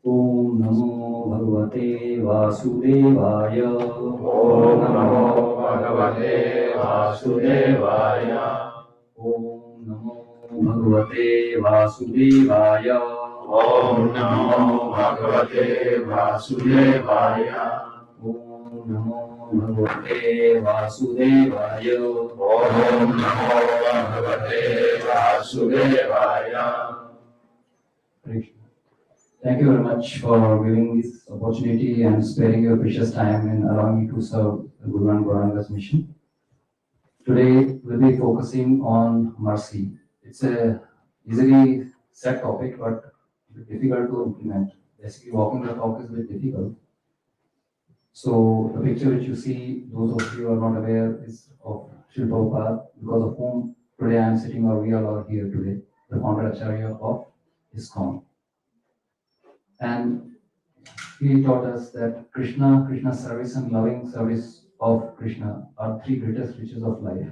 Om Namo Bhagavate Vasudevaya. Om Namo Bhagavate Vasudevaya. Om Namo Bhagavate Vasudevaya. Om Namo Bhagavate Vasudevaya. Om Namo Bhagavate Vasudevaya. Om Namo Bhagavate Vasudevaya. Krishna. Thank you very much for giving this opportunity and sparing your precious time and allowing me to serve the Guru and Gauranga's mission. Today we'll be focusing on mercy. It's a easily set topic, but difficult to implement. Basically, walking the talk is a bit difficult. So the picture which you see, those of you who are not aware, is of Srila Prabhupada, because of whom today I am sitting, or we all are here today, the founder Acharya of ISKCON. And he taught us that Krishna, Krishna's service and loving service of Krishna are three greatest riches of life.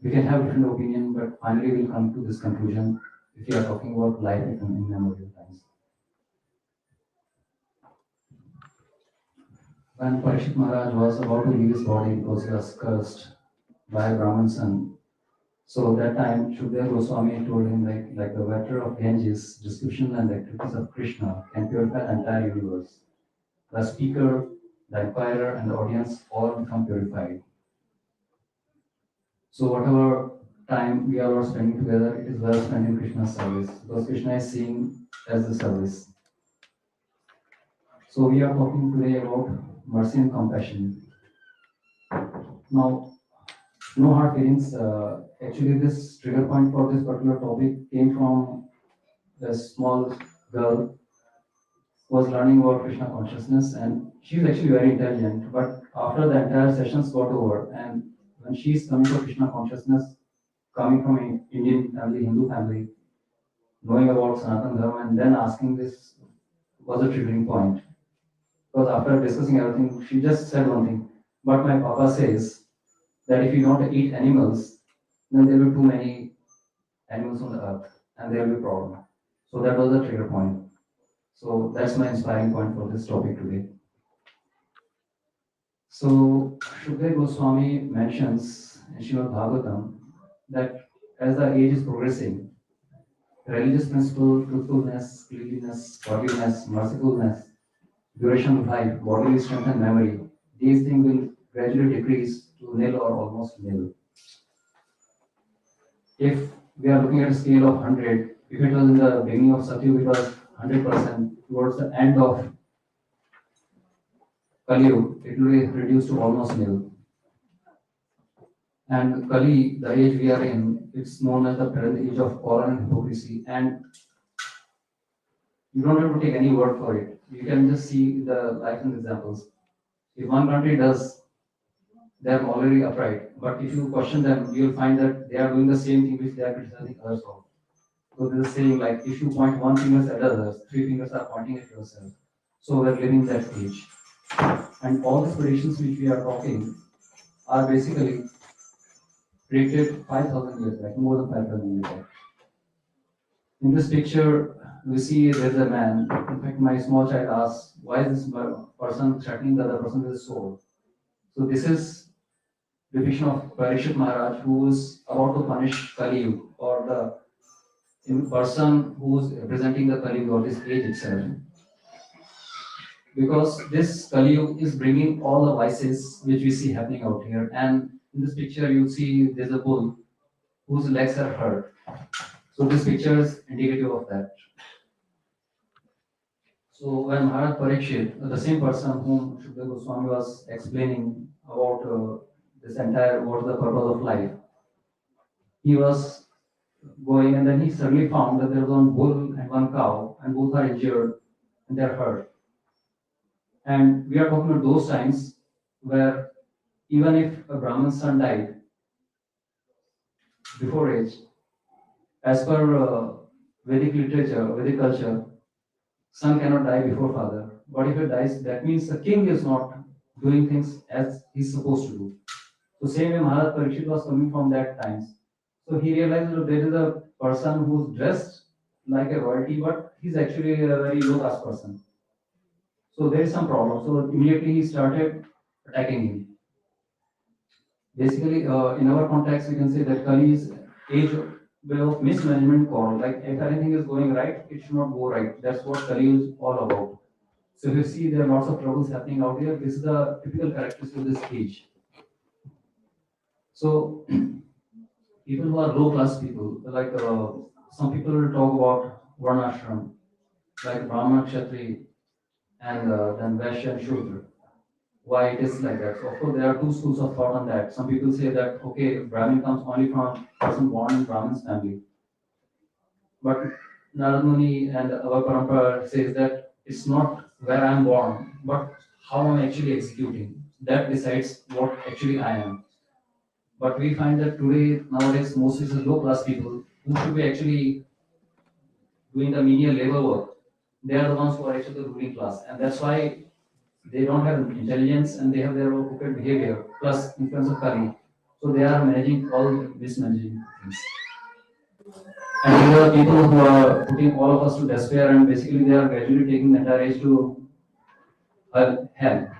We can have different opinion, but finally we'll come to this conclusion if we are talking about life in memorial times. When Parikshit Maharaj was about to leave his body because he was cursed by a Brahmin son, so that time Shukdev Goswami told him like the water of Ganges, description and activities of Krishna can purify the entire universe. The speaker, the inquirer, and the audience all become purified. So whatever time we are all spending together, it is well spent in Krishna's service, because Krishna is seen as the service. So we are talking today about mercy and compassion. Now, no hard feelings. Actually, this trigger point for this particular topic came from a small girl who was learning about Krishna consciousness, and she is actually very intelligent. But after the entire sessions got over, and when she is coming to Krishna consciousness, coming from an Indian family, Hindu family, knowing about Sanatana Dharma, and then asking this was a triggering point. Because after discussing everything, she just said one thing, but my Papa says that if you don't eat animals, then there will be too many animals on the earth, and there will be a problem. So that was the trigger point. So that's my inspiring point for this topic today. So Shukdev Goswami mentions in Srimad Bhagavatam that as the age is progressing, religious principle, truthfulness, cleanliness, forgiveness, mercifulness, duration of life, bodily strength and memory, these things will gradually decrease to nil or almost nil. If we are looking at a scale of 100. If it was in the beginning of Satyug, it was 100%. Towards the end of Kaliyug, it will be reduced to almost nil. And Kali, the age we are in, it's known as the present age of horror and hypocrisy. And you don't have to take any word for it. You can just see the life and examples. If one country does, they are already upright. But if you question them, you'll find that they are doing the same thing which they are criticizing others of. So there's a saying like, if you point one finger at others, three fingers are pointing at yourself. So we're living that age. And all these predictions which we are talking are basically predicted 5,000 years back, more than 5,000 years back. In this picture, we see there's a man. In fact, my small child asks, why is this person threatening the other person with a sword? So this is depiction of Parishit Maharaj, who is about to punish Kali or the person who is representing the Kali or this age itself. Because this Kali is bringing all the vices which we see happening out here. And in this picture, you see there's a bull whose legs are hurt. So this picture is indicative of that. So when Maharaj Parikshit, the same person whom Shukdev Goswami was explaining about this entire what is the purpose of life, he was going and then he suddenly found that there was one bull and one cow and both are injured and they're hurt. And we are talking about those times where even if a Brahman's son died before age, as per Vedic literature, Vedic culture, son cannot die before father. But if it dies, that means the king is not doing things as he's supposed to do. So same way Maharaj Parikshit was coming from that times. So he realized that there is a person who's dressed like a royalty, but he's actually a very low caste person. So there is some problem. So immediately he started attacking him. Basically, in our context, we can say that Kali's age way of mismanagement call. Like if anything is going right, it should not go right. That's what Kali is all about. So if you see there are lots of troubles happening out here, this is the typical characteristic of this age. So people who are low class people, like some people will talk about Varnashram, like Brahmana, Kshatri, and then Vaishya and Shudra. Why it is like that? So of course there are two schools of thought on that. Some people say that okay, Brahmin comes only from person born in Brahmin's family, but Narad Muni and our parampara says that it's not where I'm born, but how I'm actually executing. That decides what actually I am. But we find that today, nowadays, mostly the low class people who should be actually doing the menial labor work, they are the ones who are actually the ruling class. And that's why they don't have intelligence and they have their own crooked behavior, plus influence of Kali. So they are managing all mismanaging things. And these are people who are putting all of us to despair and basically they are gradually taking the entire age to hell.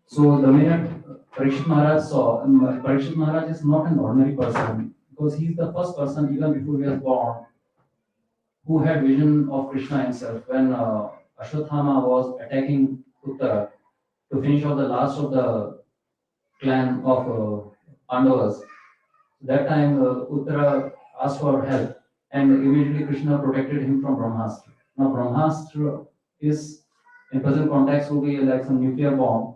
So the minute Parikshit Maharaj saw, Parikshit Maharaj is not an ordinary person because he's the first person even before he was born who had vision of Krishna himself when Ashwatthama was attacking Uttara to finish off the last of the clan of Pandavas. That time Uttara asked for help and immediately Krishna protected him from Brahmastra. Now Brahmastra is in present context would be like some nuclear bomb,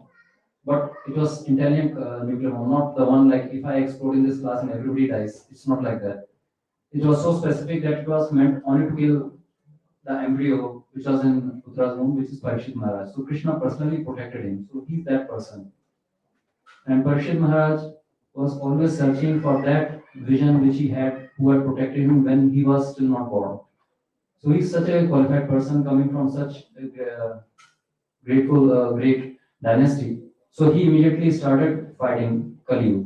but it was intelligent nuclear bomb, not the one like if I explode in this class and everybody dies. It's not like that. It was so specific that it was meant only to kill the embryo which was in Uttara's womb, which is Parikshit Maharaj. So Krishna personally protected him. So he's that person. And Parikshit Maharaj was always searching for that vision which he had, who had protected him when he was still not born. So he's such a qualified person coming from such a great dynasty. So he immediately started fighting Kali.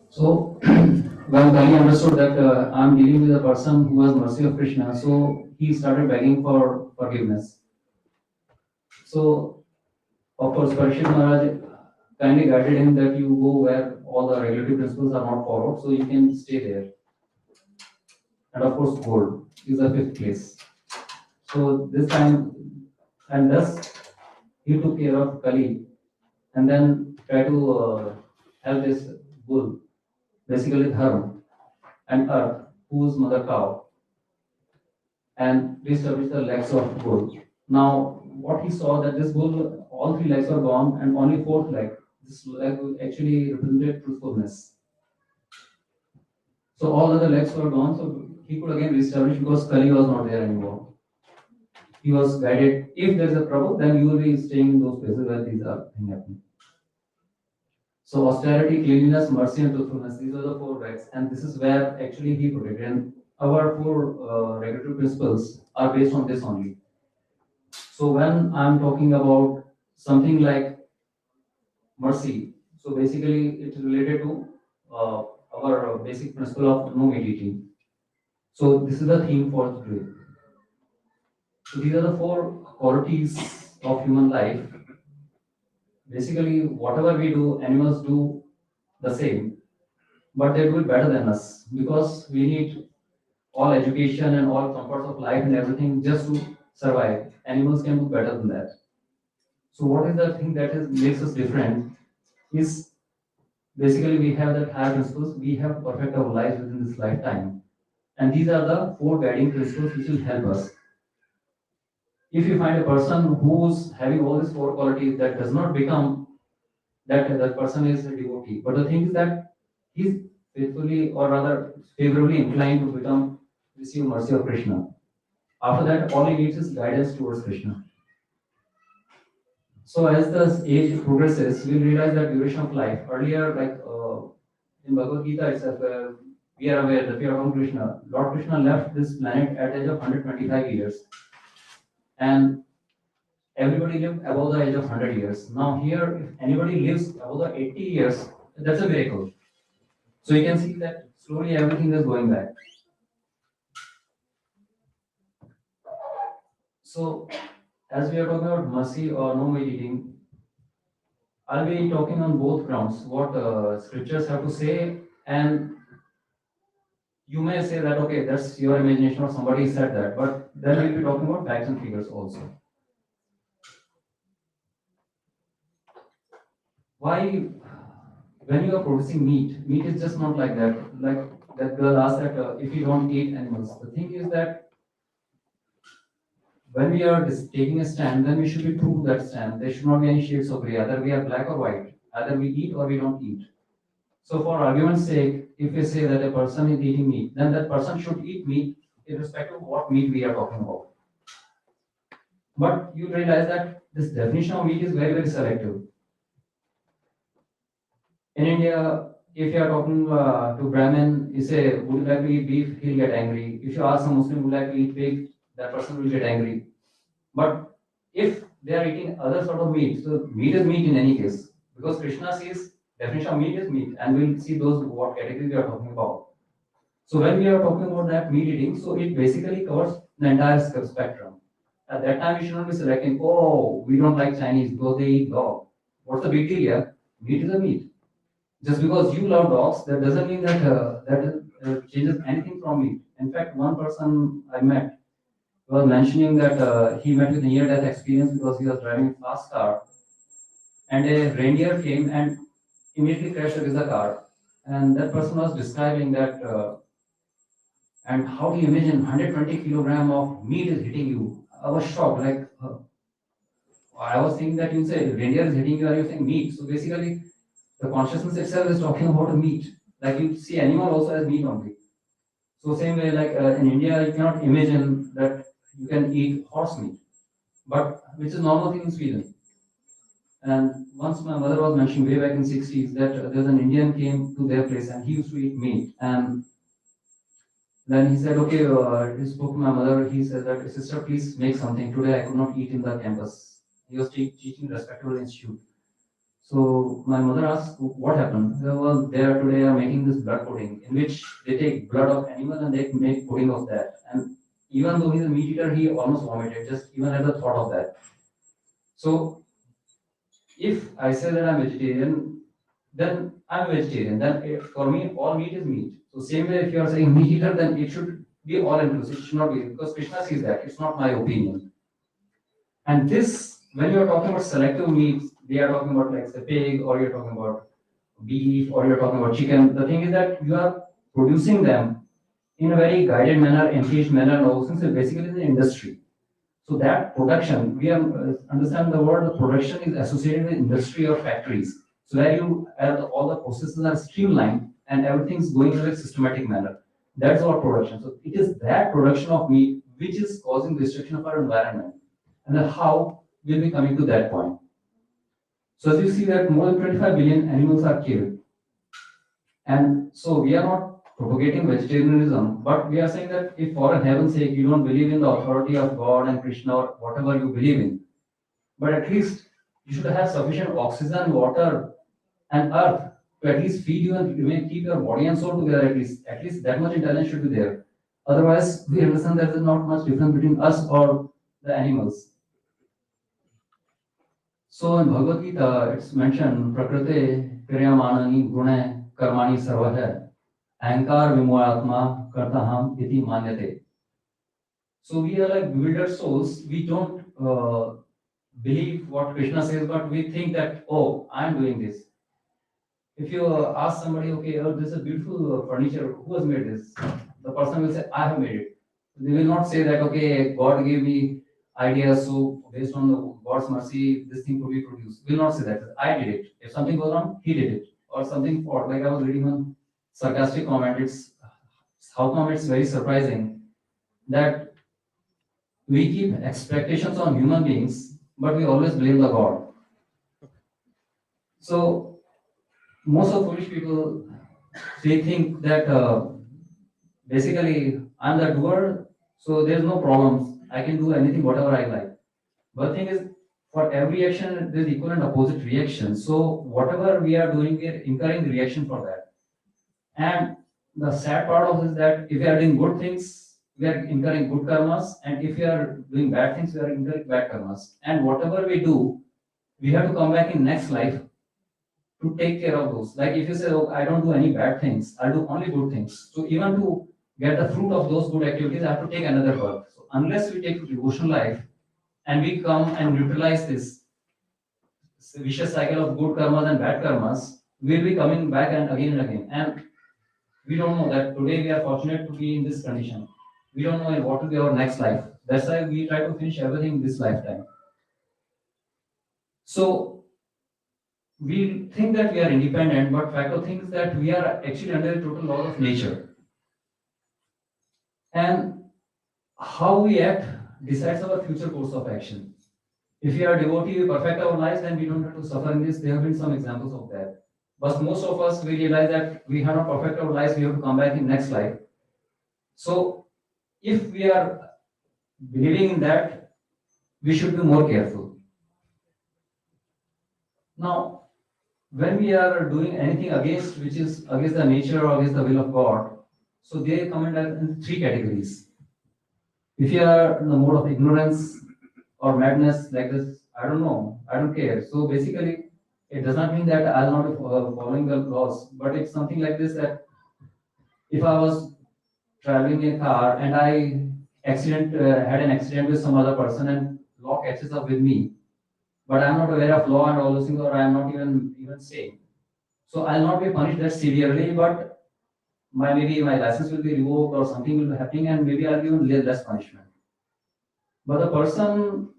So when Kali understood that I'm dealing with a person who has mercy of Krishna, so he started begging for forgiveness. So of course, Parikshit Maharaj kindly guided him that you go where all the regulative principles are not followed, so you can stay there. And of course, gold is the fifth place. So this time, and thus he took care of Kali and then try to help this bull. basically Dharma, and Earth, whose mother cow, and reestablished the legs of bull. Now, what he saw that this bull, all three legs were gone, and only fourth leg, this leg actually represented truthfulness. So all other legs were gone, so he could again reestablish because Kali was not there anymore. He was guided. If there is a trouble, then you will be staying in those places where these are things happening. So austerity, cleanliness, mercy, and truthfulness. These are the four rights, and this is where actually he protected. And our four regulatory principles are based on this only. So when I'm talking about something like mercy, so basically it's related to our basic principle of no meat eating. So this is the theme for today. So these are the four qualities of human life. Basically, whatever we do, animals do the same, but they do it better than us because we need all education and all comforts of life and everything just to survive. Animals can do better than that. So what is the thing that makes us different is basically we have that higher principles, we have perfect our lives within this lifetime. And these are the four guiding principles which will help us. If you find a person who's having all these four qualities, that does not become that person is a devotee. But the thing is that he's faithfully or rather favorably inclined to become receive mercy of Krishna. After that, all he needs is guidance towards Krishna. So as the age progresses, we realize that duration of life. Earlier, like in Bhagavad Gita itself, we are aware that we are on Krishna. Lord Krishna left this planet at the age of 125 years, and everybody lived above the age of 100 years. Now here, if anybody lives above the 80 years, that's a miracle. So you can see that slowly everything is going back. So as we are talking about mercy or no meat eating, I'll be talking on both grounds, what scriptures have to say, and you may say that, okay, that's your imagination or somebody said that, but then we'll be talking about facts and figures also. Why, when you are producing meat is just not like that. Like that girl asked that if you don't eat animals. The thing is that when we are taking a stand, then we should be true to that stand. There should not be any shades of gray. Either we are black or white. Either we eat or we don't eat. So for argument's sake, if we say that a person is eating meat, then that person should eat meat irrespective of what meat we are talking about. But you realize that this definition of meat is very, very selective. In India, if you are talking to Brahmin, you say, would you like to eat beef? He'll get angry. If you ask a Muslim, would you like to eat pig? That person will get angry. But if they are eating other sort of meat, so meat is meat in any case, because Krishna says definition of meat is meat, and we'll see those what categories we are talking about. So when we are talking about that meat eating, so it basically covers the entire spectrum. At that time, we should not be selecting, oh, we don't like Chinese because they eat dog. What's the big deal here? Meat is a meat. Just because you love dogs, that doesn't mean that changes anything from meat. In fact, one person I met was mentioning that he met with a near-death experience because he was driving a fast car, and a reindeer came and immediately crashed against the car. And that person was describing that, and how do you imagine 120 kilogram of meat is hitting you? I was shocked. Like I was thinking that you say reindeer is hitting you, and you're saying meat. So basically, the consciousness itself is talking about a meat. Like you see animal also as meat only. So same way, like in India, you cannot imagine that you can eat horse meat, but which is normal thing in Sweden. And once my mother was mentioning way back in 60s that there's an Indian came to their place and he used to eat meat. And then he said, okay, he spoke to my mother. He said that, sister, please make something. Today I could not eat in the campus. He was teaching respectable institute. So my mother asked, what happened? Well, they are today are making this blood pudding in which they take blood of animal and they make pudding of that. And even though he's a meat eater, he almost vomited just even at the thought of that. So if I say that I'm vegetarian, then I'm vegetarian. Then for me, all meat is meat. So same way, if you are saying meat eater, then it should be all inclusive. It should not be because Krishna sees that. It's not my opinion. And this, when you are talking about selective meats, they are talking about like the pig, or you're talking about beef or you're talking about chicken, the thing is that you are producing them in a very guided manner, engaged manner, and all things. So basically, the industry. So that production, we are understand the word production is associated with industry or factories. So where you all the processes are streamlined and everything's going in a systematic manner. That's our production. So it is that production of meat which is causing destruction of our environment. And then how will we coming to that point? So as you see that more than 25 billion animals are killed. And so we are not propagating vegetarianism, but we are saying that if for heaven's sake you don't believe in the authority of God and Krishna or whatever you believe in, but at least you should have sufficient oxygen, water, and earth to at least feed you and keep your body and soul together at least. At least that much intelligence should be there. Otherwise, we understand there is not much difference between us or the animals. So in Bhagavad Gita, it's mentioned Prakrite Kriyamanani Gune Karmani Sarvaha Ankar Vimohatma Kartaham Iti Manyate. So we are like bewildered souls. We don't believe what Krishna says, but we think that, oh, I'm doing this. If you ask somebody, okay, oh, this is a beautiful furniture, who has made this? The person will say, I have made it. They will not say that, okay, God gave me ideas, so based on the God's mercy, this thing could be produced. Will not say that. I did it. If something goes wrong, he did it. Or something for, like I was reading one sarcastic comment, it's how come it's very surprising that we keep expectations on human beings, but we always blame the God. So most of foolish people, they think that basically I'm the doer, so there's no problems. I can do anything, whatever I like. But the thing is, for every action, there's equal and opposite reaction. So whatever we are doing, we are incurring the reaction for that. And the sad part of this is that if we are doing good things, we are incurring good karmas, and if we are doing bad things, we are incurring bad karmas. And whatever we do, we have to come back in next life to take care of those. Like if you say, oh, I don't do any bad things, I do only good things. So even to get the fruit of those good activities, I have to take another birth. So unless we take devotional life and we come and neutralize this vicious cycle of good karmas and bad karmas, we'll be coming back and again. And we don't know that today we are fortunate to be in this condition. We don't know what will be our next life. That's why we try to finish everything in this lifetime. So we think that we are independent, but fact of things that we are actually under the total laws of nature. And how we act decides our future course of action. If we are devotee, we perfect our lives, then we don't have to suffer in this. There have been some examples of that. But most of us, we realize that we have not perfect our lives, we have to come back in next life. So if we are believing in that, we should be more careful. Now, when we are doing anything against which is against the nature or against the will of God, so they come in three categories. If you are in the mode of ignorance or madness like this, I don't know, I don't care. So basically, it does not mean that I'll not be following the laws, but it's something like this that if I was traveling in a car and I had an accident with some other person and law catches up with me, but I'm not aware of law and all those things, or I'm not even sane. So I'll not be punished that severely, but maybe my license will be revoked or something will be happening, and maybe I'll be given less punishment. But the person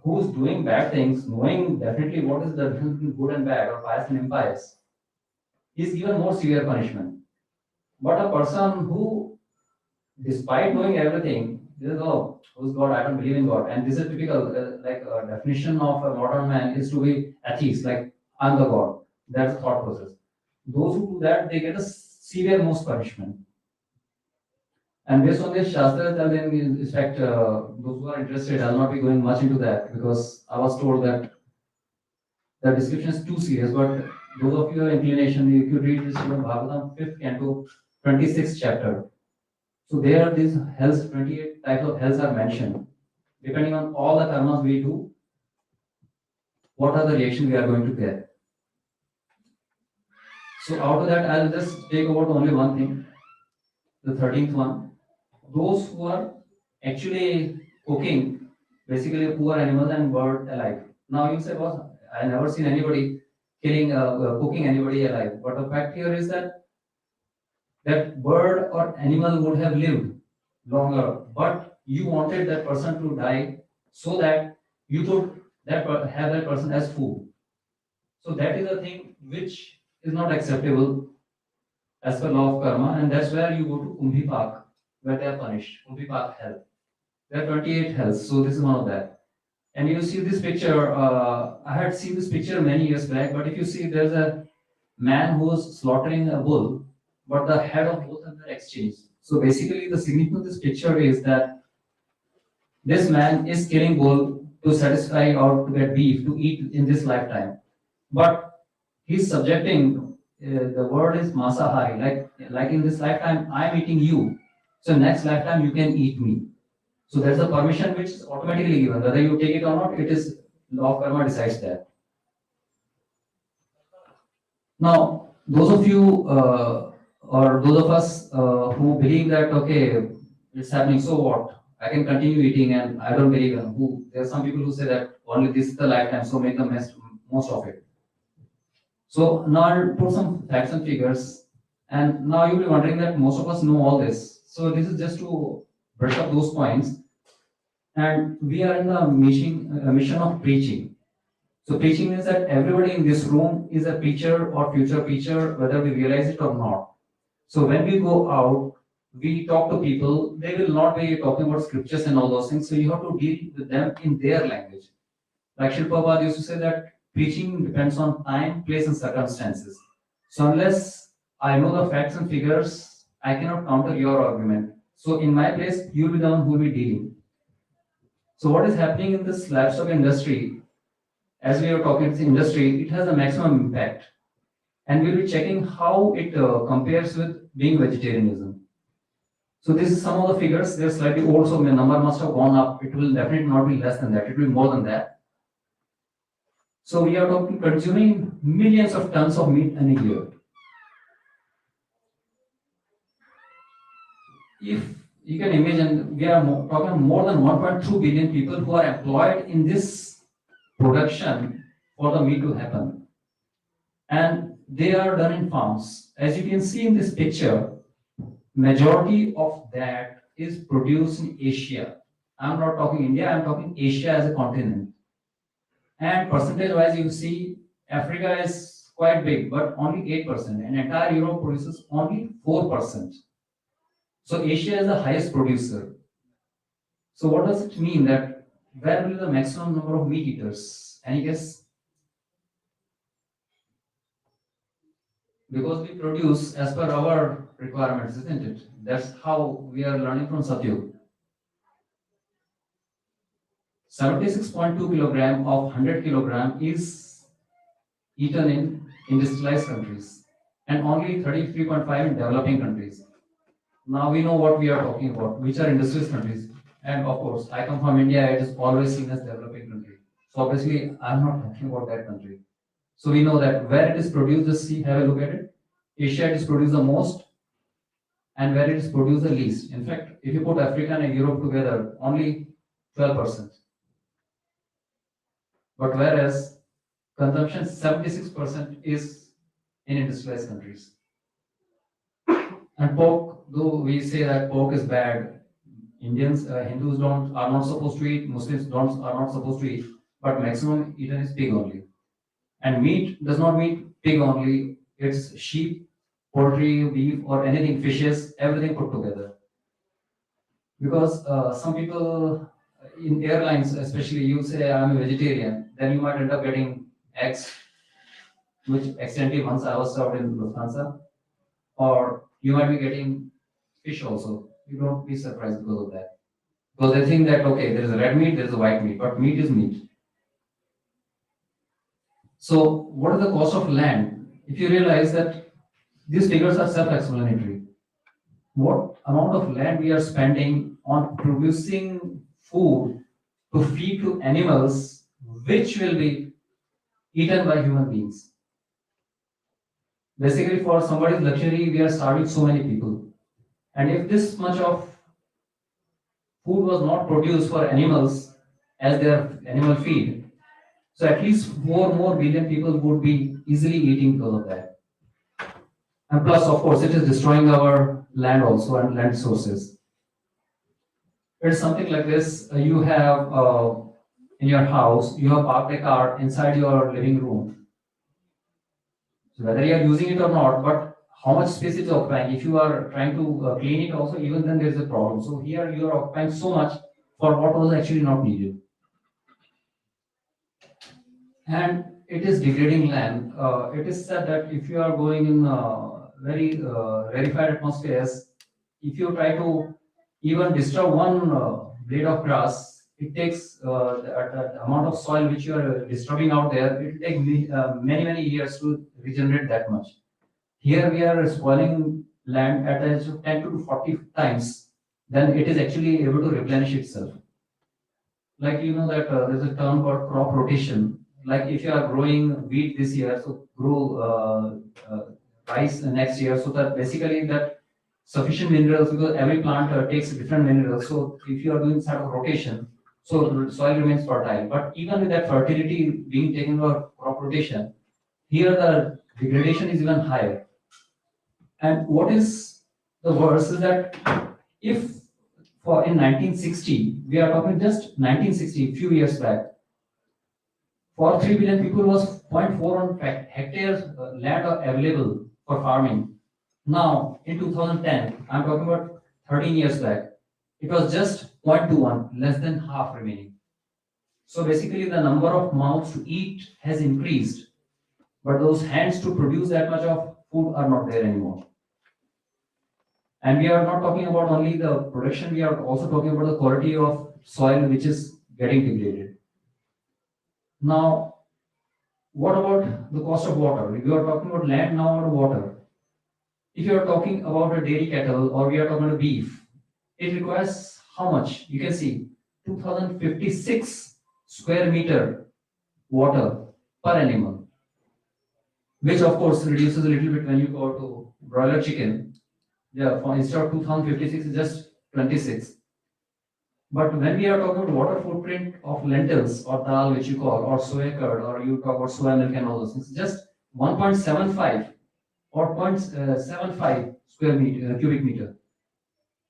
who's doing bad things, knowing definitely what is the difference between good and bad or pious and impious, is given more severe punishment. But a person who, despite knowing everything, says, "Oh, who's God? I don't believe in God." And this is typical, like a definition of a modern man is to be atheist, like I'm the God. That's the thought process. Those who do that, they get a severe most punishment. And based on this, Shastra tell them, in fact, those who are interested, I'll not be going much into that because I was told that the description is too serious. But those of you who have inclination, if you read this Bhagavatam, 5th canto, 26th chapter. So there, these hells, 28 types of hells are mentioned. Depending on all the karmas we do, what are the reaction we are going to get. So out of that, I'll just take about only one thing, the 13th one. Those who are actually cooking basically poor animals and bird alike. Now you say, boss, I never seen anybody killing, cooking anybody alive. But the fact here is that that bird or animal would have lived longer, but you wanted that person to die so that you could have that person as food. So that is a thing which is not acceptable as per law of karma, and that's where you go to Kumbhi Park, where they are punished. Kumbhi Park hell. There are 28 hells, so this is one of that. And you see this picture, I had seen this picture many years back, but if you see, there's a man who's slaughtering a bull, but the head of both of them are exchanged. So basically, the significance of this picture is that this man is killing bull to satisfy or to get beef to eat in this lifetime, but he's subjecting. The word is masahari, like in this lifetime, I'm eating you. So next lifetime, you can eat me. So there's a permission which is automatically given, whether you take it or not. It is law of karma decides that. Now, those of you or those of us who believe that okay, it's happening, so what? I can continue eating, and I don't believe in who. There are some people who say that only this is the lifetime, so make the most of it. So now I'll put some facts and figures, and now you'll be wondering that most of us know all this. So this is just to brush up those points, and we are in the mission of preaching. So preaching means that everybody in this room is a preacher or future preacher, whether we realize it or not. So when we go out, we talk to people, they will not be talking about scriptures and all those things. So you have to deal with them in their language. Like Srila Prabhupada used to say that preaching depends on time, place, and circumstances. So unless I know the facts and figures, I cannot counter your argument. So in my place, you'll be the one who will be dealing. So what is happening in this livestock industry, as we are talking about the industry, it has a maximum impact. And we'll be checking how it compares with being vegetarianism. So this is some of the figures. They're slightly old, so the number must have gone up. It will definitely not be less than that. It will be more than that. So we are talking consuming millions of tons of meat in a year. If you can imagine, we are talking more than 1.2 billion people who are employed in this production for the meat to happen. And they are done in farms. As you can see in this picture, majority of that is produced in Asia. I'm not talking India, I'm talking Asia as a continent. And percentage wise, you see Africa is quite big, but only 8%, and entire Europe produces only 4%. So Asia is the highest producer. So what does it mean that where will be the maximum number of meat eaters? Any guess? Because we produce as per our requirements, isn't it? That's how we are learning from Satyug. 76.2 kilogram of 100 kilogram is eaten in industrialized countries and only 33.5 in developing countries. Now we know what we are talking about, which are industrialized countries. And of course, I come from India, it is always seen as developing country. So obviously, I'm not talking about that country. So we know that where it is produced, just see, have a look at it. Asia, it is produced the most, and where it is produced the least. In fact, if you put Africa and Europe together, only 12%. But whereas consumption 76% is in industrialized countries. And pork, though we say that pork is bad, Indians, Hindus are not supposed to eat, Muslims are not supposed to eat, but maximum eaten is pig only. And meat does not mean pig only, it's sheep, poultry, beef, or anything, fishes, everything put together. Because some people in airlines, especially, you say I'm a vegetarian, then you might end up getting eggs, which accidentally once I was served in Lufthansa, or you might be getting fish also. You don't be surprised because of that. Because they think that okay, there is a red meat, there is a white meat, but meat is meat. So, what is the cost of land? If you realize that these figures are self-explanatory, what amount of land we are spending on producing food to feed to animals, which will be eaten by human beings. Basically, for somebody's luxury, we are starving so many people. And if this much of food was not produced for animals as their animal feed, So at least 4 more billion people would be easily eating because of that. And plus, of course, it is destroying our land also and land sources. It's something like this. You have in your house, you have parked a car inside your living room. So whether you are using it or not, but how much space it is occupying. If you are trying to clean it also, even then there is a problem. So here you are occupying so much for what was actually not needed. And it is degrading land. It is said that if you are going in very rarefied atmospheres, if you try to even disturb one blade of grass, it takes the amount of soil which you are disturbing out there, it will take many years to regenerate that much. Here we are spoiling land at a 10 to 40 times, then it is actually able to replenish itself. Like you know that there's a term called crop rotation. Like if you are growing wheat this year, so grow rice next year, so that basically that sufficient minerals, because every plant takes different minerals. So if you are doing sort of rotation, so the soil remains fertile. But even with that fertility being taken for crop rotation, here the degradation is even higher. And what is the worst is that if for in 1960, we are talking just 1960, few years back, for 3 billion people was zero point 0.4 hectares land available for farming. Now, in 2010, I'm talking about 13 years back, it was just 0.21, less than half remaining. So basically, the number of mouths to eat has increased, but those hands to produce that much of food are not there anymore. And we are not talking about only the production, we are also talking about the quality of soil which is getting degraded. Now, what about the cost of water? We are talking about land now or water. If you are talking about a dairy cattle or we are talking about beef, it requires how much? You can see 2056 square meter water per animal, which of course reduces a little bit when you go to broiler chicken. Yeah, for instead of 2056 is just 26. But when we are talking about water footprint of lentils or dal, which you call, or soya curd, or you talk about soya milk and all those things, just 1.75 or 0.75 square meter, cubic meter.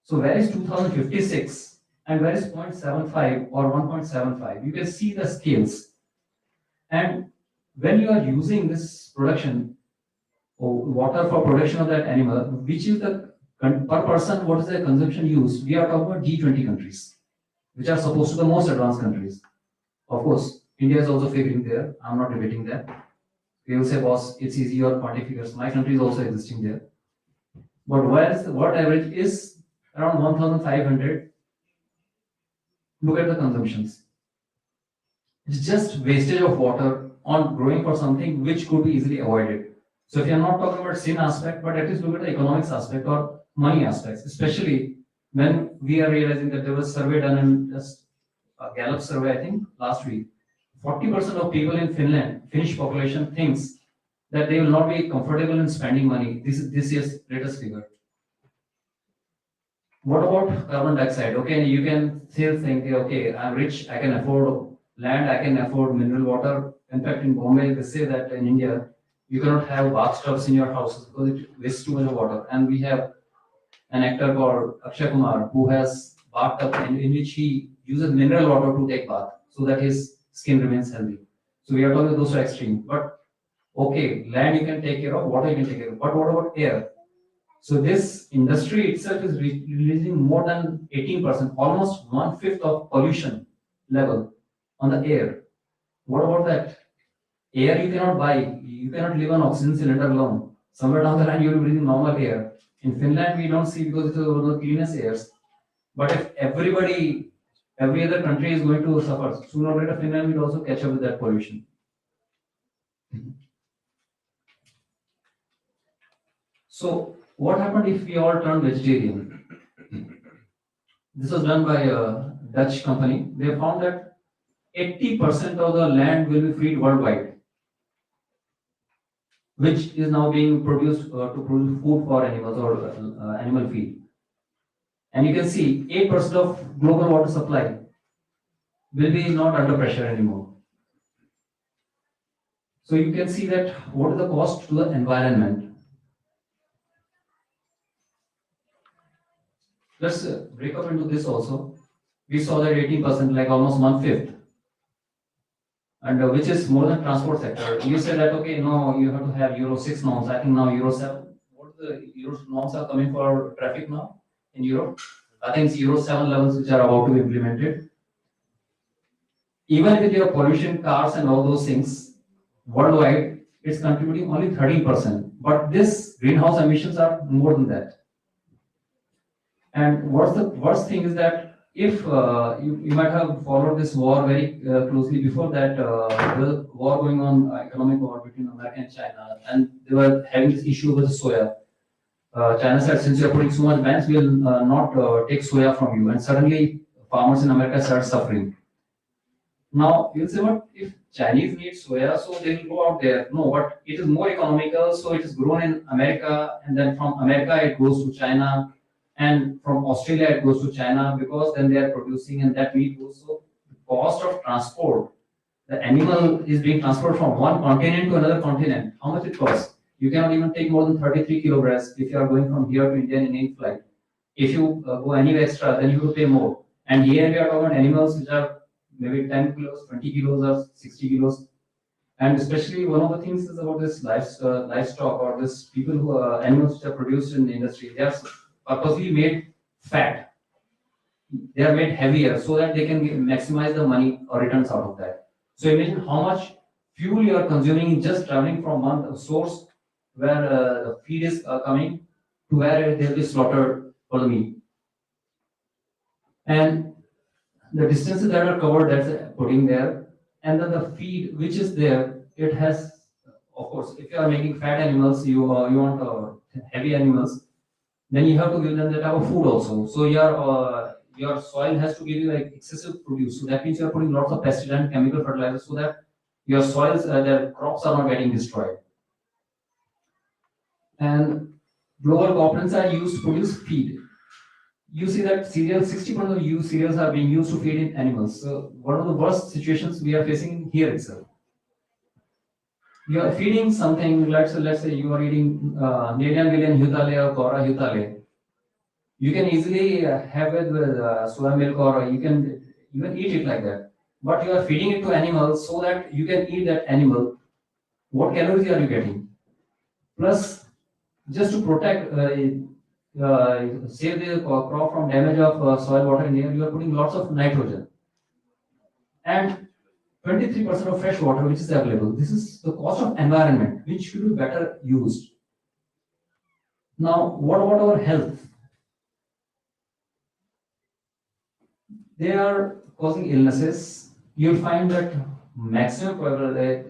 So where is 2056 and where is 0.75 or 1.75? You can see the scales. And when you are using this production, water for production of that animal, which is the per person, what is the consumption used? We are talking about G20 countries, which are supposed to be the most advanced countries. Of course, India is also figuring there. I'm not debating that. We will say, boss, it's easy, your quantity figures. My country is also existing there. But whereas the world average is around 1,500, look at the consumptions. It's just wastage of water on growing for something which could be easily avoided. So if you're not talking about sin aspect, but at least look at the economics aspect or money aspects, especially when we are realizing that there was a survey done in just a Gallup survey, I think, last week. 40% of people in Finland, Finnish population, thinks that they will not be comfortable in spending money. This is this year's latest figure. What about carbon dioxide? Okay, you can still think, okay, I'm rich, I can afford land, I can afford mineral water. In fact, in Bombay, they say that in India, you cannot have bathtubs in your houses because it wastes too much water. And we have an actor called Akshay Kumar who has bathtub in which he uses mineral water to take bath so that his skin remains healthy. So we are talking those are extreme. But okay, land you can take care of, water you can take care of. But what about air? So this industry itself is releasing more than 18%, almost 1/5 of pollution level on the air. What about that? Air you cannot buy. You cannot live on oxygen cylinder alone. Somewhere down the line you will breathe normal air. In Finland we don't see because it is one of the cleanest airs. But if every other country is going to suffer, sooner or later Finland will also catch up with that pollution. So what happened if we all turn vegetarian? This was done by a Dutch company. They found that 80% of the land will be freed worldwide, which is now being produced to produce food for animals or animal feed. And you can see 8% of global water supply will be not under pressure anymore. So you can see that what is the cost to the environment. Let's break up into this also. We saw that 18%, like almost one fifth, and which is more than transport sector. You said that okay, no, you have to have Euro 6 norms. I think now Euro 7. What the Euro norms are coming for traffic now in Europe? I think it's Euro 7 levels which are about to be implemented. Even with your pollution, cars and all those things, worldwide, it's contributing only 13%. But this greenhouse emissions are more than that. And what's the worst thing is that if you might have followed this war very closely before that, the war going on, economic war between America and China, and they were having this issue with the soya. China said, since you're putting so much bans, we'll not take soya from you. And suddenly, farmers in America start suffering. Now, you'll say, what if Chinese need soya, so they will go out there? No, but it is more economical, so it is grown in America, and then from America it goes to China, and from Australia it goes to China, because then they are producing and that meat goes. So, the cost of transport, the animal is being transferred from one continent to another continent. How much it costs? You cannot even take more than 33 kilograms if you are going from here to India in any flight. If you go anywhere extra, then you have to pay more. And here we are talking about animals which are maybe 10 kilos, 20 kilos, or 60 kilos. And especially one of the things is about this livestock or this people who are animals which are produced in the industry. They are purposely made fat. They are made heavier so that they can maximize the money or returns out of that. So imagine how much fuel you are consuming just traveling from one source where the feed is coming to where they will be slaughtered for the meat. And the distances that are covered, that's putting there, and then the feed which is there, it has, of course, if you are making fat animals, you want heavy animals, then you have to give them that type of food also. So your soil has to give you like excessive produce. So that means you are putting lots of pesticide and chemical fertilizers so that your soils, their crops are not getting destroyed. And global components are used to produce feed. You see that cereals, 60% of cereals are being used to feed in animals. So one of the worst situations we are facing here itself. You are feeding something, let's say you are eating Nelian Villian Hutale or Cora Hutale. You can easily have it with soya milk, or you can even eat it like that. But you are feeding it to animals so that you can eat that animal. What calories are you getting? Plus, just to protect, save the crop from damage of soil, water in air, you are putting lots of nitrogen. And 23% of fresh water which is available. This is the cost of environment, which should be better used. Now, what about our health? They are causing illnesses. You'll find that maximum probability.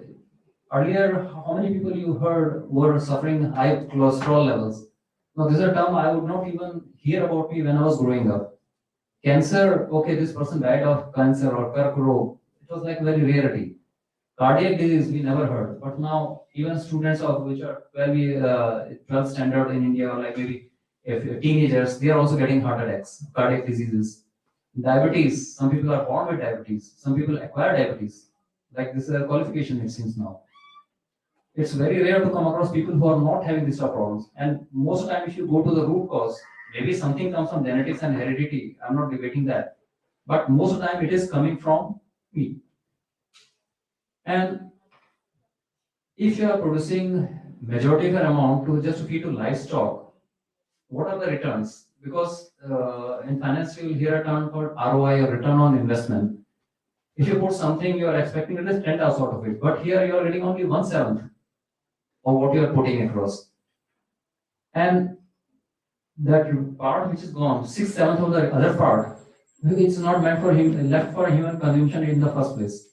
Earlier, how many people you heard were suffering high cholesterol levels? Now, this is a term I would not even hear about me when I was growing up. Cancer, okay, this person died of cancer or Kark. It was like very rarity. Cardiac disease, we never heard. But now, even students of which are 12 standard in India, or like maybe if teenagers, they are also getting heart attacks, cardiac diseases. Diabetes, some people are born with diabetes, some people acquire diabetes. Like this is a qualification, it seems now. It's very rare to come across people who are not having these problems. And most of the time, if you go to the root cause, maybe something comes from genetics and heredity. I'm not debating that. But most of the time, it is coming from me. And if you are producing majority of your amount to just to feed to livestock, what are the returns? Because in finance, you will hear a term called ROI, or return on investment. If you put something, you are expecting at least 10 times out of it. But here, you are getting only 1/7 of what you are putting across. And that part which is gone, 6/7 of the other part, it's not meant for him, left for human consumption in the first place.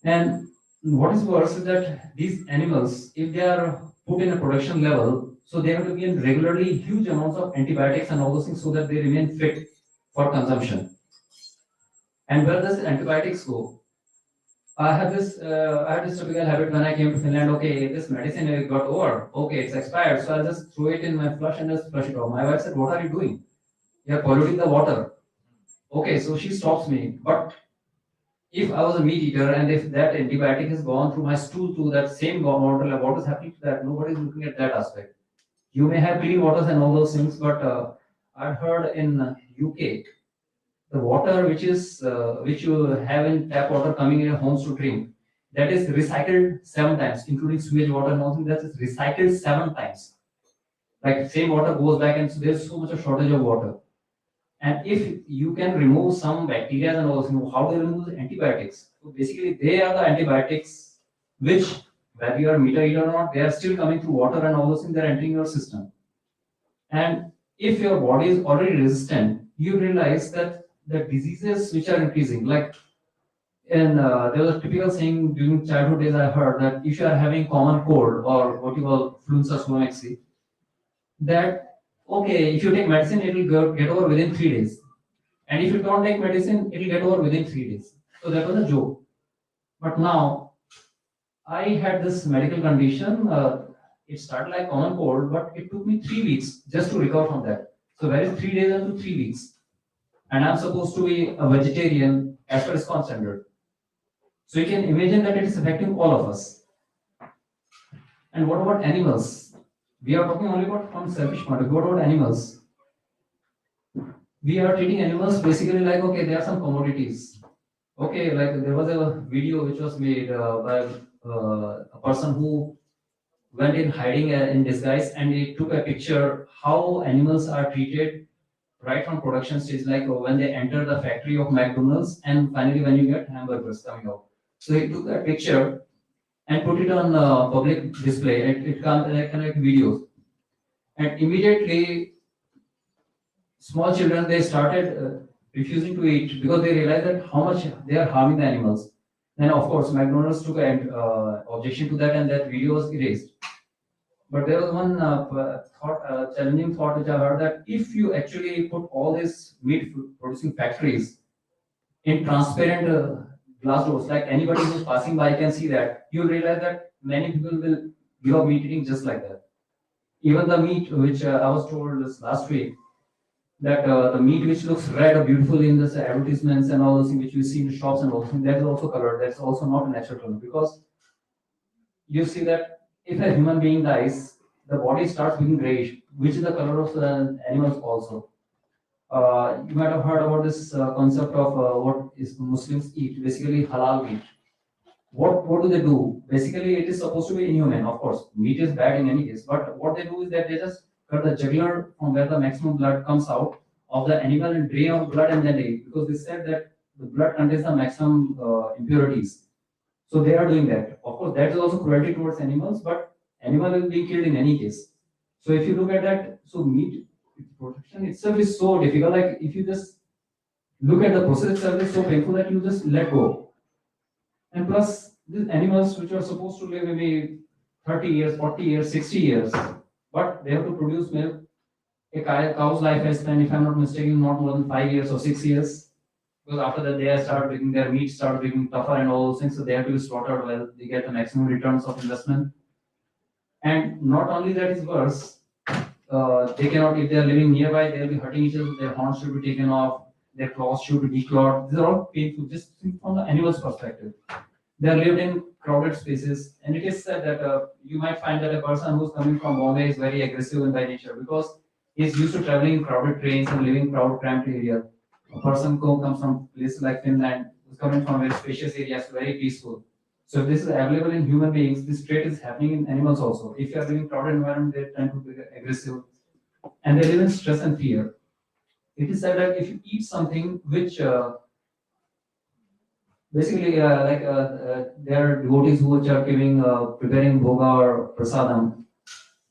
And what is worse is that these animals, if they are put in a production level, so they have to be in regularly huge amounts of antibiotics and all those things so that they remain fit for consumption. And where does antibiotics go? I had this typical habit when I came to Finland. Okay, this medicine got over. Okay, it's expired, so I'll just throw it in my flush and just flush it off. My wife said, "What are you doing? You're polluting the water." Okay, so she stops me. But if I was a meat eater and if that antibiotic has gone through my stool to that same water, what is happening to that? Nobody is looking at that aspect. You may have clean waters and all those things, but I've heard in UK the water which you have in tap water coming in your homes to drink, that is recycled 7 times, including sewage water and all things. That is recycled 7 times. Like same water goes back, and so there's so much of shortage of water. And if you can remove some bacteria and all those things, how do you remove the antibiotics? So basically, they are the antibiotics which, whether you are meat eater or not, they are still coming through water and all those things. They're entering your system. And if your body is already resistant, you realize that the diseases which are increasing, like there was a typical saying during childhood days I heard that if you are having common cold or what you call influenza swamexi, that okay, if you take medicine, it will get over within 3 days, and if you don't take medicine, it will get over within 3 days. So that was a joke. But now I had this medical condition. It started like common cold, but it took me 3 weeks just to recover from that. So where is 3 days into 3 weeks? And I'm supposed to be a vegetarian as per ISKCON standard. So you can imagine that it is affecting all of us. And what about animals? We are talking only about from selfish point of view. What about animals? We are treating animals basically like okay, there are some commodities. Okay, like there was a video which was made by a person who went in hiding in disguise and he took a picture how animals are treated right from production stage, like when they enter the factory of McDonald's and finally when you get hamburgers coming out. So he took that picture and put it on public display. It can connect videos, and immediately small children they started refusing to eat because they realized that how much they are harming the animals. Then of course McDonald's took an objection to that, and that video was erased. But there was one challenging thought which I heard that if you actually put all these meat producing factories in transparent glass doors, like anybody who's passing by can see that, you'll realize that many people will give up meat eating just like that. Even the meat which I was told this last week, that the meat which looks red or beautiful in the advertisements and all those things which you see in the shops and all those things, that is also colored. That's also not a natural color because you see that if a human being dies, the body starts becoming grayish, which is the color of the animals also. You might have heard about this concept of what is Muslims eat, basically halal meat. What do they do? Basically, it is supposed to be inhuman. Of course, meat is bad in any case, but what they do is that they just cut the jugular from where the maximum blood comes out of the animal and drain out blood and then they eat because they said that the blood contains the maximum impurities. So they are doing that. Of course, that is also cruelty towards animals, but animal will be killed in any case. So if you look at that, so meat protection itself is so difficult. Like if you just look at the process itself, is so painful that you just let go. And plus, these animals which are supposed to live maybe 30 years, 40 years, 60 years, but they have to produce milk. A cow's life span, if I'm not mistaken, not more than 5 years or 6 years. Because after that, they start becoming their meat start becoming tougher and all those things. So they have to be slaughtered well. They get the maximum returns of investment. And not only that is worse, they cannot, if they are living nearby, they'll be hurting each other. Their horns should be taken off. Their claws should be declawed. These are all painful, just from the animal's perspective. They are lived in crowded spaces, and it is said that you might find that a person who's coming from Bombay is very aggressive in by nature because he's used to traveling in crowded trains and living in crowded, cramped area. A person who comes from places like Finland is coming from very spacious areas, very peaceful. So if this is available in human beings, this trait is happening in animals also. If you are living in crowded environment, they tend to be aggressive, and they live in stress and fear. It is said that if you eat something which basically there are devotees who are giving preparing bhoga or prasadam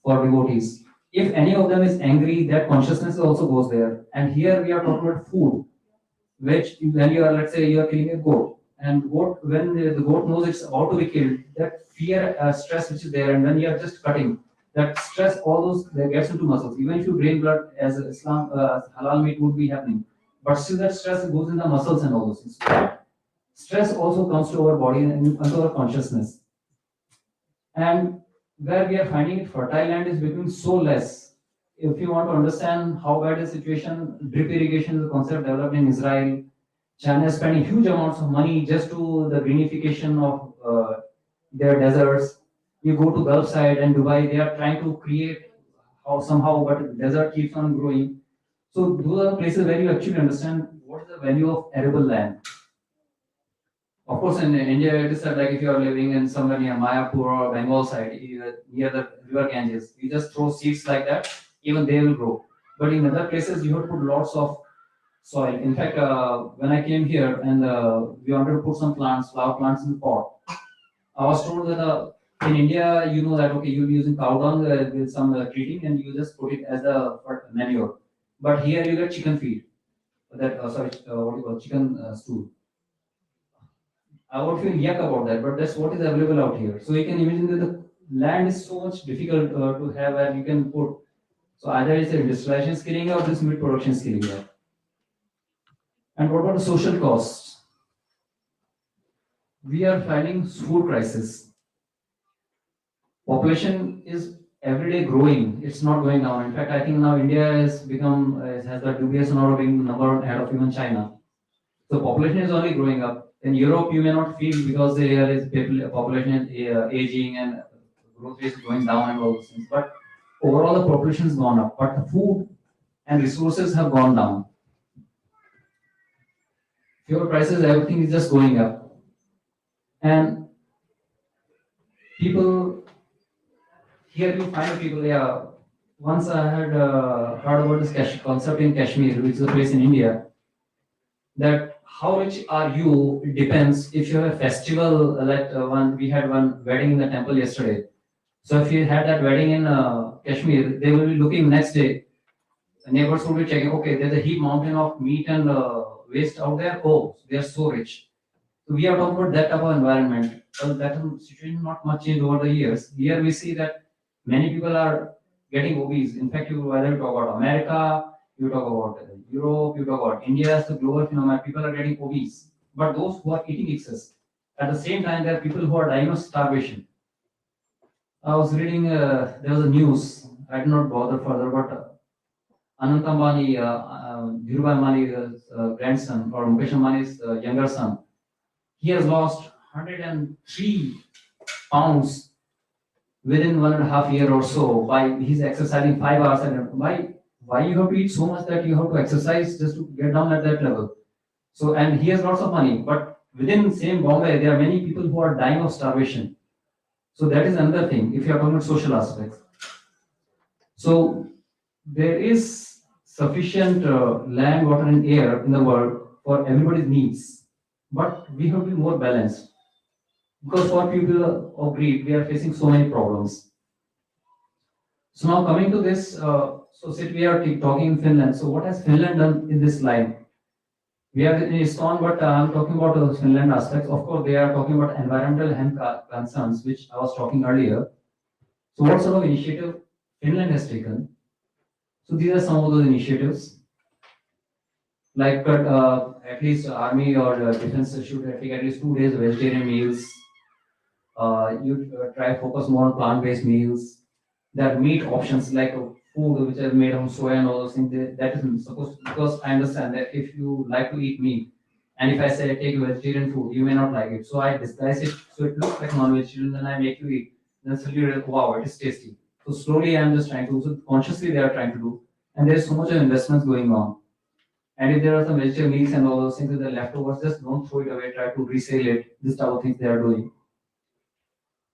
for devotees. If any of them is angry, that consciousness also goes there. And here we are talking about food, which when you are, let's say, you are killing a goat, and goat when the goat knows it's about to be killed, that fear, stress which is there, and when you are just cutting, that stress, all those that gets into muscles. Even if you drain blood as Islam, halal meat would be happening, but still that stress goes in the muscles and all those things. Stress also comes to our body and into our consciousness. And where we are finding it, fertile land is becoming so less. If you want to understand how bad is the situation, drip irrigation is a concept developed in Israel. China is spending huge amounts of money just to the greenification of their deserts. You go to Gulf side and Dubai, they are trying to create how somehow, but the desert keeps on growing. So those are places where you actually understand what is the value of arable land. Of course, in India, it is that like if you are living in somewhere near Mayapur or Bengal side, near the river Ganges, you just throw seeds like that, even they will grow. But in other places, you have to put lots of soil. In fact, when I came here and we wanted to put some plants, flower plants in the pot, I was told that in India, you know that okay, you'll be using cow dung with some treating, and you just put it as the manure. But here you get chicken feed. That sorry, what do you call chicken stool. I would feel yuck about that, but that's what is available out here. So you can imagine that the land is so much difficult to have where you can put. So either it's a industrialization skilling or this meat production skilling there. And what about the social costs? We are finding food crisis. Population is every day growing. It's not going down. In fact, I think now India has become has the dubious honor of being number one ahead of even China. So population is only growing up. In Europe, you may not feel because there is population is aging and growth rate is going down and all those things. But overall, the population has gone up. But the food and resources have gone down. Fuel prices, everything is just going up. And people, here you find people, yeah. Once I had heard about this concept in Kashmir, which is a place in India, that how rich are you depends if you have a festival like one we had one wedding in the temple yesterday. So if you had that wedding in Kashmir, they will be looking next day. The neighbors will be checking. Okay, there's a heap mountain of meat and waste out there. Oh, they are so rich. So we are talking about that type of environment. Well, that situation not much changed over the years. Here we see that many people are getting obese. In fact, whether you talk about America, you talk about Europe, you talk about India as the global phenomenon, people are getting obese. But those who are eating excess, at the same time, there are people who are dying of starvation. I was reading, there was a news, I did not bother further, but Anant Ambani, Dhirubhai Ambani's grandson, or Mukesh Ambani's younger son, he has lost 103 pounds within 1.5 years or so by he's exercising 5 hours a day. Why you have to eat so much that you have to exercise just to get down at that level? So and he has lots of money, but within same Bombay, there are many people who are dying of starvation. So that is another thing. If you are talking about social aspects, so there is sufficient land, water, and air in the world for everybody's needs, but we have to be more balanced because for people of greed, we are facing so many problems. So now coming to this, so sit we are talking Finland. So what has Finland done in this line? We are in ISKCON, but I'm talking about Finland aspects. Of course, they are talking about environmental concerns, which I was talking earlier. So what sort of initiative Finland has taken? So these are some of those initiatives. Like at least army or defense should take at least 2 days vegetarian meals. You try focus more on plant-based meals. There are meat options like food which are made from soya and all those things. That is supposed because I understand that if you like to eat meat, and if I say take vegetarian food, you may not like it. So I disguise it so it looks like non-vegetarian, then I make you eat. Then suddenly you're like, wow, it is tasty. So slowly I'm just trying to, so consciously they are trying to do. And there's so much of investments going on. And if there are some vegetable meals and all those things that are leftovers, just don't throw it away, try to resell it. This type of things they are doing.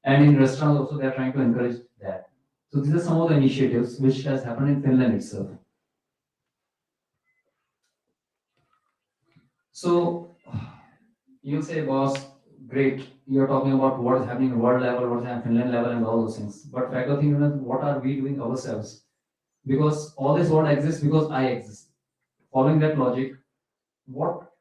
And in restaurants also they are trying to encourage that. So these are some of the initiatives which has happened in Finland itself. So you say, boss, great. You're talking about what is happening at world level, what's happening at Finland level, and all those things. But fact of thing is, what are we doing ourselves? Because all this world exists because I exist. Following that logic, what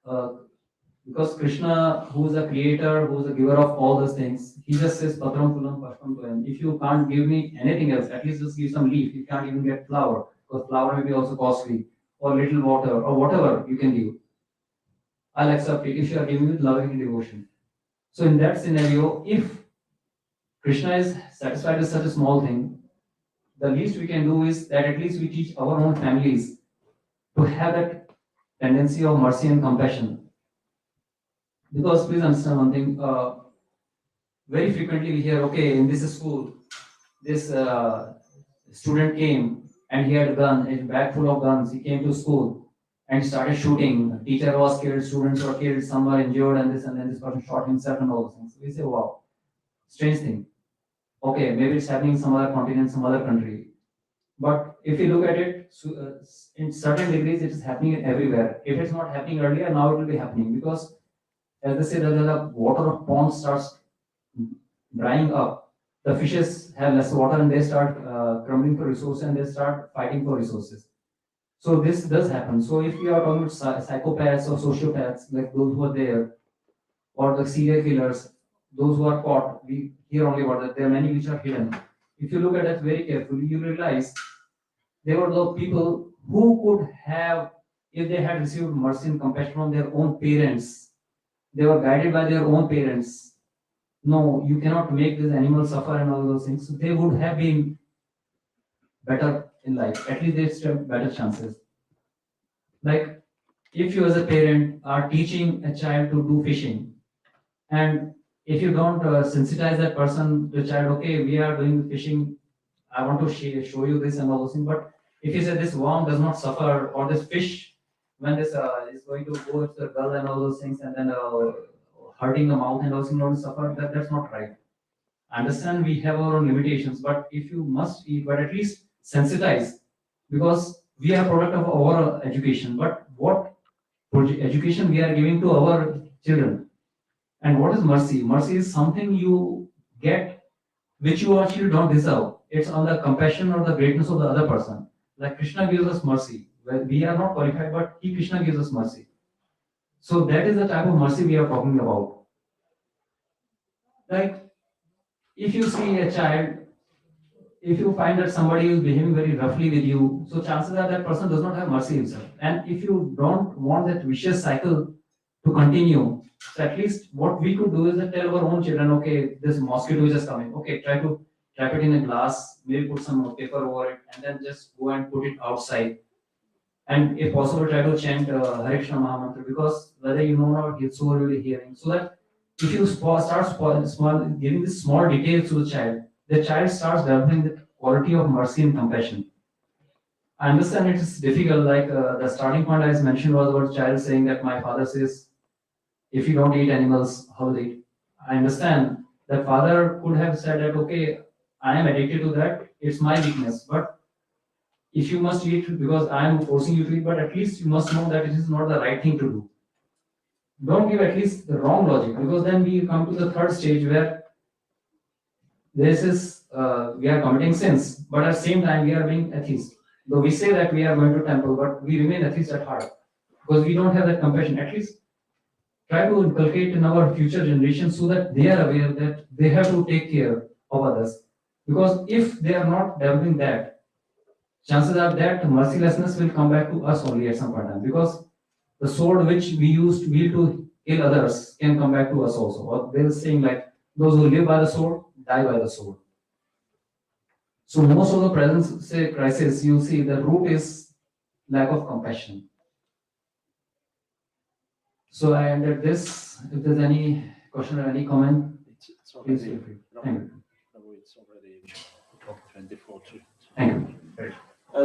because Krishna, who is the creator, who is the giver of all those things, he just says Patram Pulam Pashpam Toyam. If you can't give me anything else, at least just give some leaf. You can't even get flower, because flower may be also costly, or little water, or whatever you can give. I'll accept it if you are giving with loving and devotion. So in that scenario, if Krishna is satisfied with such a small thing, the least we can do is that at least we teach our own families to have that tendency of mercy and compassion. Because please understand one thing, very frequently we hear, okay, in this school, this student came and he had a gun, a bag full of guns. He came to school and started shooting. Teacher was killed, students were killed, some were injured, and then this person shot himself and all those things. We say, wow, strange thing. Okay, maybe it's happening in some other continent, some other country. But if you look at it, in certain degrees, it is happening everywhere. If it's not happening earlier, now it will be happening because, as they say, that the water of pond starts drying up. The fishes have less water and they start crumbling for resources and they start fighting for resources. So this does happen. So if we are talking about psychopaths or sociopaths, like those who are there, or the serial killers, those who are caught, we hear only about that. There are many which are hidden. If you look at it very carefully, you realize they were the people who could have, if they had received mercy and compassion from their own parents, they were guided by their own parents. No, you cannot make this animal suffer and all those things. So they would have been better in life. At least they still have better chances. Like if you as a parent are teaching a child to do fishing, and if you don't sensitize that person, the child, okay, we are doing fishing, I want to show you this and all those things. But if you say this worm does not suffer, or this fish, when this is going to go into the gull and all those things, and then hurting the mouth and all those things, not suffer, that's not right. I understand we have our own limitations, but if you must eat, but at least sensitize, because we are product of our education. But what education we are giving to our children? And what is mercy? Mercy is something you get which you actually don't deserve. It's on the compassion or the greatness of the other person. Like Krishna gives us mercy. Well, we are not qualified, but He Krishna gives us mercy. So that is the type of mercy we are talking about. Like if you see a child, if you find that somebody is behaving very roughly with you, so chances are that person does not have mercy himself. And if you don't want that vicious cycle to continue, so at least what we could do is that tell our own children, okay, this mosquito is just coming. Okay, try to trap it in a glass, maybe put some paper over it, and then just go and put it outside. And if possible, try to chant Hare Krishna Mahamantra, because whether you know or not, his soul will be hearing. So that if you small, giving this small details to the child starts developing the quality of mercy and compassion. I understand it is difficult, like the starting point I mentioned was about child saying that my father says, if you don't eat animals, how will they eat? I understand that father could have said that, okay, I am addicted to that, it's my weakness. But if you must eat because I am forcing you to eat, but at least you must know that it is not the right thing to do. Don't give at least the wrong logic, because then we come to the third stage where this is we are committing sins, but at the same time we are being atheist. Though we say that we are going to temple, but we remain atheist at heart because we don't have that compassion. At least try to inculcate in our future generations so that they are aware that they have to take care of others. Because if they are not developing that, chances are that mercilessness will come back to us only at some point in time. Because the sword which we used to kill others can come back to us also. Or they're saying like those who live by the sword die by the sword. So most of the present say crisis, you see the root is lack of compassion. So I ended this. If there's any question or any comment, It's please already, feel free. Thank you. Prabhu, it's already 24 to. Thank you. Great.